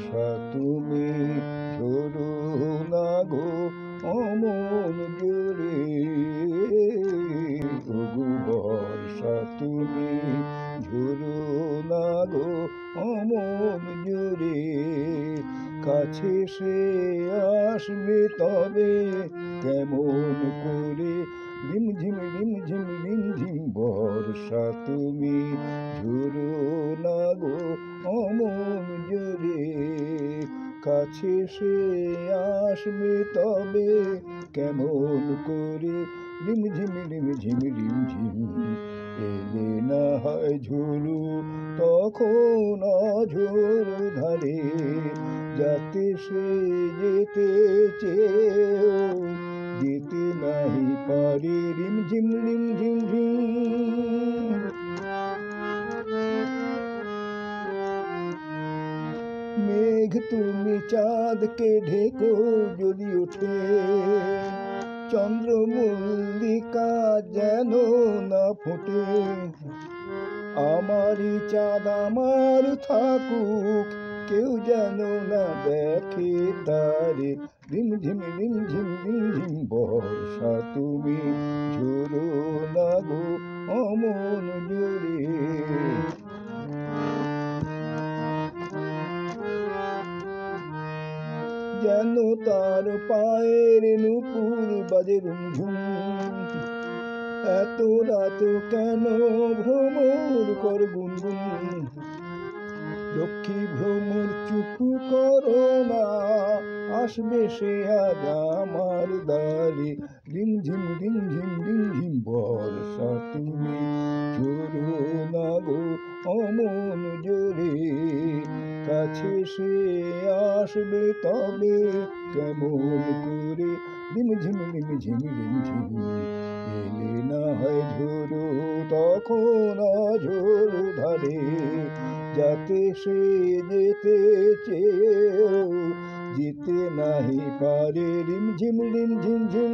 বর্ষা তুমি ঝরো না গো অমন জোরে, ওগো বর্ষা তুমি ঝরো না গো অমন জোরে, কাছে সে আসবে তবে কেমন করে, রিমঝিম রিমঝিম রিমঝিম বর্ষা তুমি ঝরো না গো অমন জোরে, কাছে সে আসবে তবে কেমন করে, রিমঝিম রিমঝিম রিমঝিম, এলে না হয় ঝুলু তখন অঝোর ধারে, যাতে সে যেতে চেয়েও যেতে নাই পারে, রিমঝিম রিমঝিম ঝিম। মেঘ তুমি চাঁদকে ঢেকো যদি ওঠে, চন্দ্রমল্লিকা যেন না ফোটে, আমারই চাঁদ আমার থাকুক কেউ যেন না দেখে তারে, রিমঝিম রিমঝিম রিমঝিম বর্ষা তুমি ঝরো না গো অমন জোরে। যেন তার পায়ের নুপুর বাজে রুমঝুম, এত রাত কেন ভ্রমর কর গুনগুন, লক্ষ্মী ভ্রমর চুপ করো না, আসবে সে আজ আমার দ্বারে, রিমঝিম রিমঝিম রিমঝিম বর্ষা তুমি ঝরো না গো অমন জোরে, কাছে সে আসবে তবে কেমন করে, রিমঝিম রিমঝিম রিমঝিম, এলে না হয় ঝোরো তখন অঝোর ধারে, যাতে সে যেতে চেয়েও যেতে নাহি পারে, রিমঝিম রিমঝিম ঝিম।